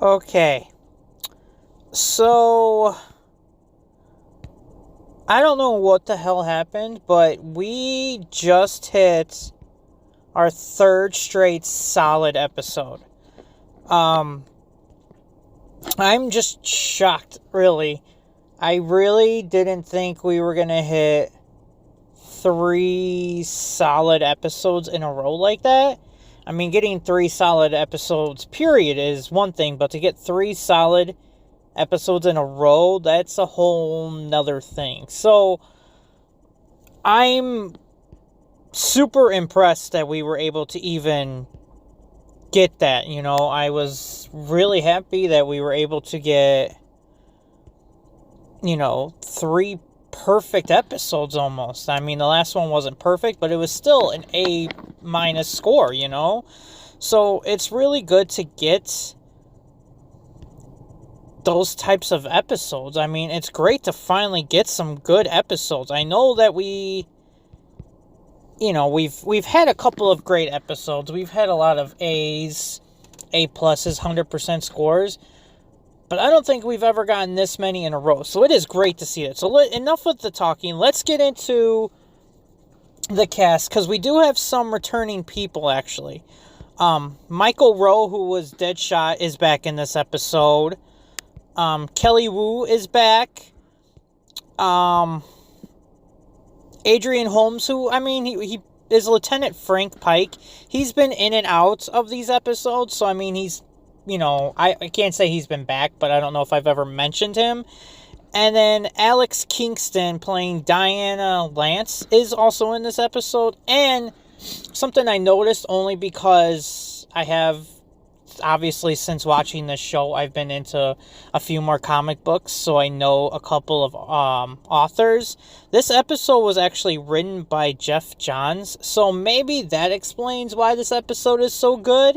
Okay, so I don't know what the hell happened, but we just hit our third straight solid episode. I'm just shocked, really. I really didn't think we were gonna hit 3 solid episodes in a row like that. I mean, getting 3 solid episodes, period, is one thing, but to get 3 solid episodes in a row, that's a whole nother thing. So, I'm super impressed that we were able to even get that. I was really happy that we were able to get, 3 perfect episodes almost. I mean, the last one wasn't perfect, but it was still an A- score, So it's really good to get those types of episodes. I mean, it's great to finally get some good episodes. I know that we've had a couple of great episodes. We've had a lot of A's, A+, 100% scores. But I don't think we've ever gotten this many in a row. So it is great to see it. So enough with the talking. Let's get into the cast, because we do have some returning people, actually. Michael Rowe, who was Deadshot, is back in this episode. Kelly Wu is back. Adrian Holmes, who, he is Lieutenant Frank Pike. He's been in and out of these episodes, so, he's, I can't say he's been back, but I don't know if I've ever mentioned him. And then Alex Kingston, playing Diana Lance, is also in this episode. And something I noticed only because I have, obviously, since watching this show, I've been into a few more comic books, so I know a couple of authors. This episode was actually written by Jeff Johns, so maybe that explains why this episode is so good.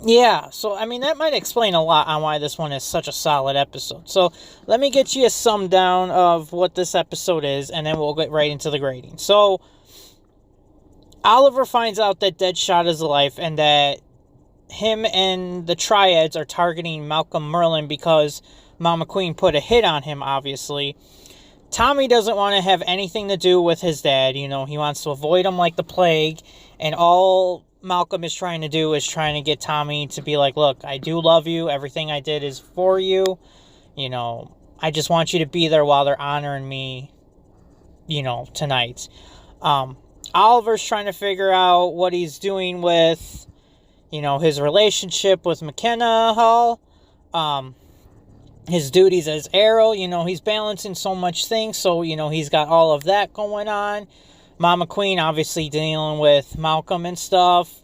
Yeah, so, that might explain a lot on why this one is such a solid episode. So, let me get you a sum down of what this episode is, and then we'll get right into the grading. So, Oliver finds out that Deadshot is alive, and that him and the Triads are targeting Malcolm Merlyn because Mama Queen put a hit on him, obviously. Tommy doesn't want to have anything to do with his dad. He wants to avoid him like the plague, and all Malcolm is trying to do is trying to get Tommy to be like, look, I do love you. Everything I did is for you. I just want you to be there while they're honoring me, tonight. Oliver's trying to figure out what he's doing with, his relationship with McKenna Hall. His duties as Arrow. He's balancing so much things. So, he's got all of that going on. Mama Queen obviously dealing with Malcolm and stuff.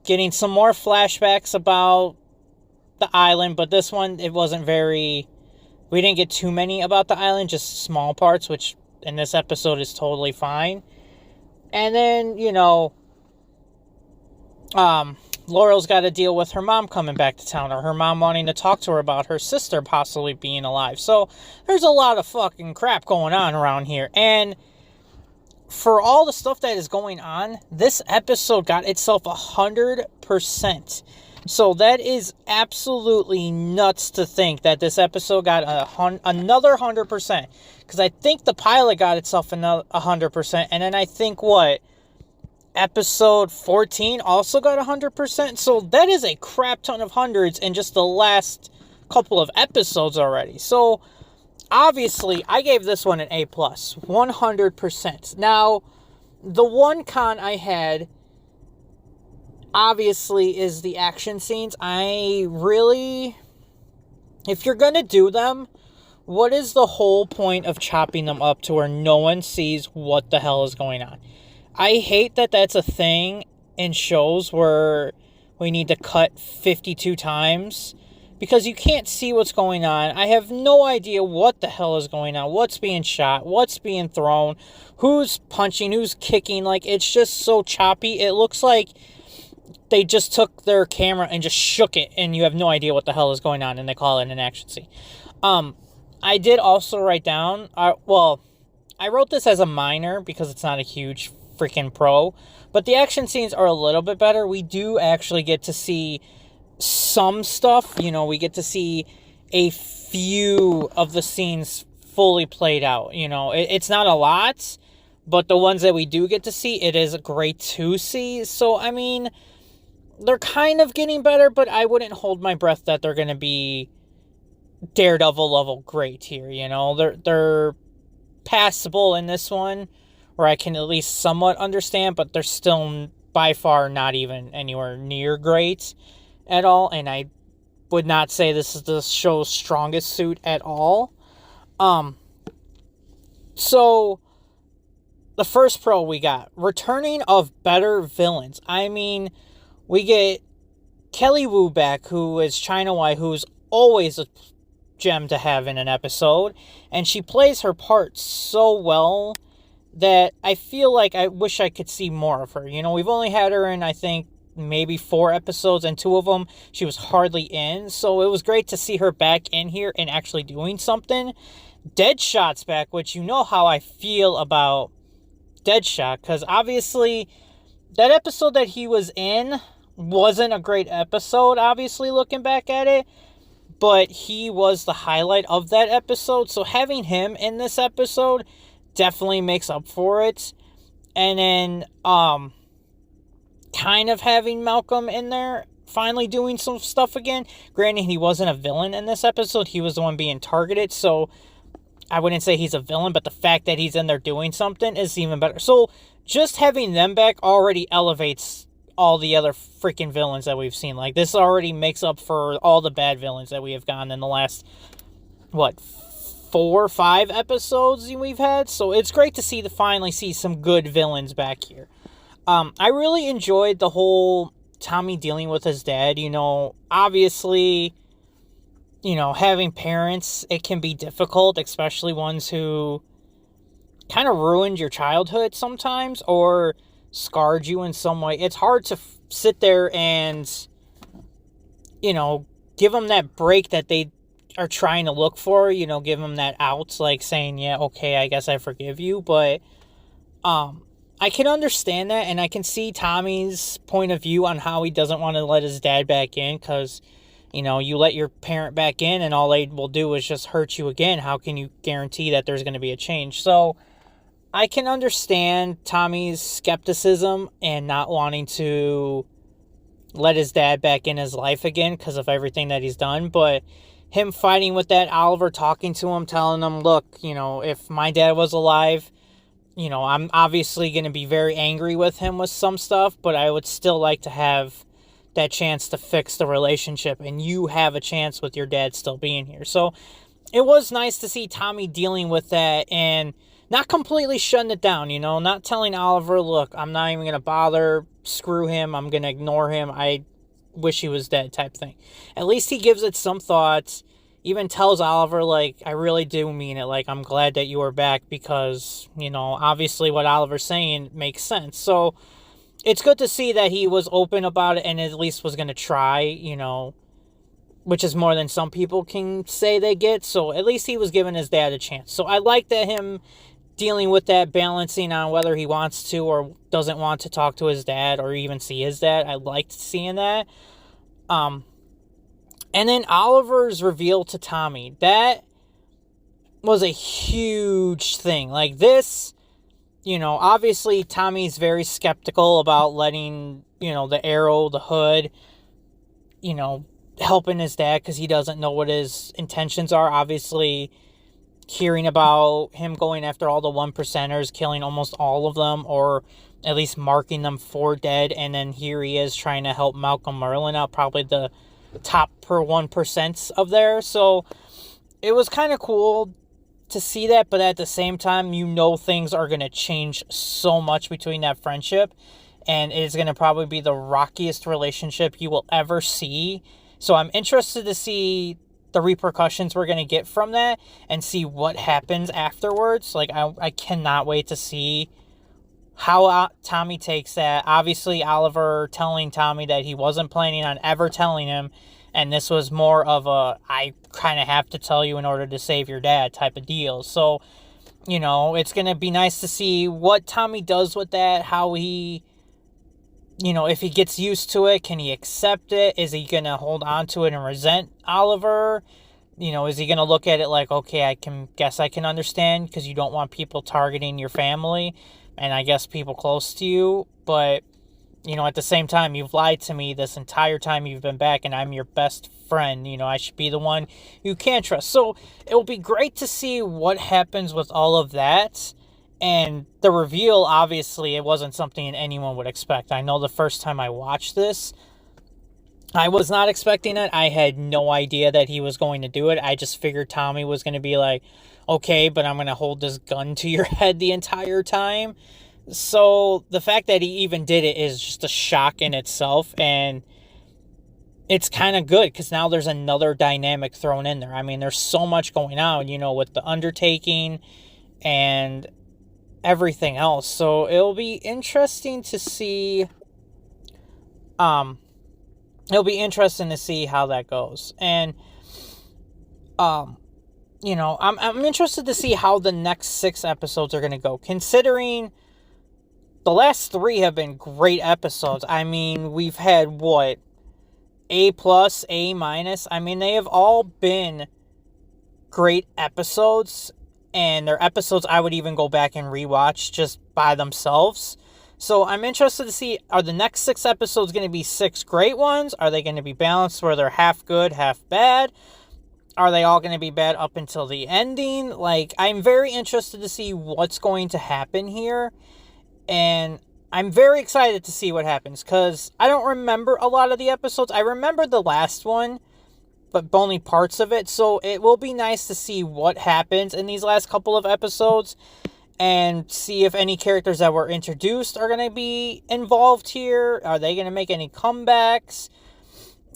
Getting some more flashbacks about the island. But this one, it wasn't very... We didn't get too many about the island. Just small parts, which in this episode is totally fine. And then, Laurel's got to deal with her mom coming back to town. Or her mom wanting to talk to her about her sister possibly being alive. So, there's a lot of fucking crap going on around here. And for all the stuff that is going on, this episode got itself 100%. So that is absolutely nuts to think that this episode got another 100%. Because I think the pilot got itself another 100%. And then I think episode 14 also got 100%. So that is a crap ton of hundreds in just the last couple of episodes already. So obviously, I gave this one an A+, 100%. Now, the one con I had, obviously, is the action scenes. If you're going to do them, what is the whole point of chopping them up to where no one sees what the hell is going on? I hate that that's a thing in shows where we need to cut 52 times. Because you can't see what's going on. I have no idea what the hell is going on. What's being shot. What's being thrown. Who's punching. Who's kicking. It's just so choppy. It looks like they just took their camera and just shook it. And you have no idea what the hell is going on. And they call it an action scene. I did also write down... I wrote this as a minor because it's not a huge freaking pro. But the action scenes are a little bit better. We do actually get to see some stuff. We get to see a few of the scenes fully played out. It's not a lot, but the ones that we do get to see, it is great to see. So, I mean, they're kind of getting better, but I wouldn't hold my breath that they're going to be Daredevil level great here. They're passable in this one, where I can at least somewhat understand, but they're still by far not even anywhere near great at all. And I would not say this is the show's strongest suit at all. So the first pro we got, returning of better villains. I mean, we get Kelly Wu back, who is China White, who's always a gem to have in an episode, and she plays her part so well that I feel like I wish I could see more of her. We've only had her in, I think, maybe 4 episodes, and 2 of them she was hardly in, so it was great to see her back in here and actually doing something. Deadshot's back, which how I feel about Deadshot, because obviously that episode that he was in wasn't a great episode, obviously, looking back at it, but he was the highlight of that episode, so having him in this episode definitely makes up for it. And then kind of having Malcolm in there finally doing some stuff again. Granted, he wasn't a villain in this episode, he was the one being targeted, so I wouldn't say he's a villain, but the fact that he's in there doing something is even better. So just having them back already elevates all the other freaking villains that we've seen. Like, this already makes up for all the bad villains that we have gotten in the last 4 or 5 episodes we've had. So it's great to finally see some good villains back here. I really enjoyed the whole Tommy dealing with his dad. Obviously, having parents, it can be difficult, especially ones who kind of ruined your childhood sometimes or scarred you in some way. It's hard to sit there and, give them that break that they are trying to look for, give them that out, like saying, yeah, okay, I guess I forgive you. But I can understand that, and I can see Tommy's point of view on how he doesn't want to let his dad back in, because you let your parent back in and all they will do is just hurt you again. How can you guarantee that there's going to be a change? So I can understand Tommy's skepticism and not wanting to let his dad back in his life again because of everything that he's done. But him fighting with that, Oliver talking to him, telling him, look, if my dad was alive, I'm obviously going to be very angry with him with some stuff, but I would still like to have that chance to fix the relationship, and you have a chance with your dad still being here. So it was nice to see Tommy dealing with that and not completely shutting it down, not telling Oliver, look, I'm not even going to bother, screw him, I'm going to ignore him, I wish he was dead type thing. At least he gives it some thought, even tells Oliver, like, I really do mean it, like, I'm glad that you are back, because, obviously what Oliver's saying makes sense. So it's good to see that he was open about it and at least was going to try, which is more than some people can say they get. So at least he was giving his dad a chance. So I like that him dealing with that, balancing on whether he wants to or doesn't want to talk to his dad or even see his dad. I liked seeing that. And then Oliver's reveal to Tommy, that was a huge thing. Like this, obviously Tommy's very skeptical about letting, the Arrow, the Hood, helping his dad because he doesn't know what his intentions are. Obviously, hearing about him going after all the 1%ers, killing almost all of them, or at least marking them for dead, and then here he is trying to help Malcolm Merlyn out, probably the top per 1% of there. So it was kind of cool to see that, but at the same time, things are going to change so much between that friendship, and it is going to probably be the rockiest relationship you will ever see. So I'm interested to see the repercussions we're going to get from that and see what happens afterwards. Like, I cannot wait to see how Tommy takes that. Obviously, Oliver telling Tommy that he wasn't planning on ever telling him, and this was more of a, I kind of have to tell you in order to save your dad type of deal. So You know, it's going to be nice to see what Tommy does with that, how he, you know, if he gets used to it, can he accept it? Is he going to hold on to it and resent Oliver? You know, is he going to look at it like, okay, I can understand because you don't want people targeting your family and I guess people close to you. But, you know, at the same time, you've lied to me this entire time you've been back and I'm your best friend. You know, I should be the one you can't trust. So it will be great to see what happens with all of that. And the reveal, obviously, it wasn't something anyone would expect. I know the first time I watched this, I was not expecting it. I had no idea that he was going to do it. I just figured Tommy was going to be like, okay, but I'm going to hold this gun to your head the entire time. So the fact that he even did it is just a shock in itself. And it's kind of good because now there's another dynamic thrown in there. I mean, there's so much going on, you know, with the Undertaking and everything else. So it'll be interesting to see how that goes. And you know, I'm interested to see how the next 6 episodes are going to go, considering the last 3 have been great episodes. I mean, we've had what, A+, A-. I mean, they have all been great episodes, and they're episodes I would even go back and rewatch just by themselves. So I'm interested to see, are the next 6 episodes going to be 6 great ones? Are they going to be balanced where they're half good, half bad? Are they all going to be bad up until the ending? Like, I'm very interested to see what's going to happen here. And I'm very excited to see what happens, because I don't remember a lot of the episodes. I remember the last one, but only parts of it. So it will be nice to see what happens in these last couple of episodes and see if any characters that were introduced are going to be involved here. Are they going to make any comebacks?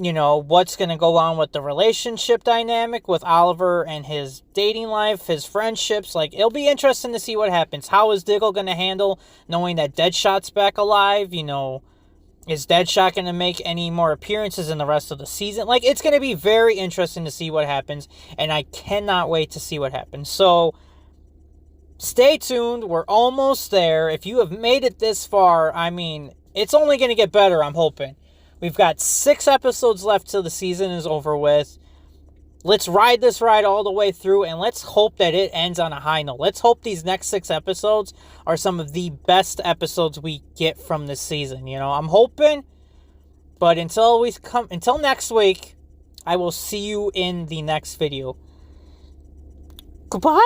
You know, what's going to go on with the relationship dynamic with Oliver and his dating life, his friendships. Like, it'll be interesting to see what happens. How is Diggle going to handle knowing that Deadshot's back alive? You know, is Deadshot going to make any more appearances in the rest of the season? Like, it's going to be very interesting to see what happens, and I cannot wait to see what happens. So, stay tuned. We're almost there. If you have made it this far, I mean, it's only going to get better, I'm hoping. We've got 6 episodes left till the season is over with. Let's ride this ride all the way through, and let's hope that it ends on a high note. Let's hope these next 6 episodes are some of the best episodes we get from this season. You know, I'm hoping. But until next week, I will see you in the next video. Goodbye?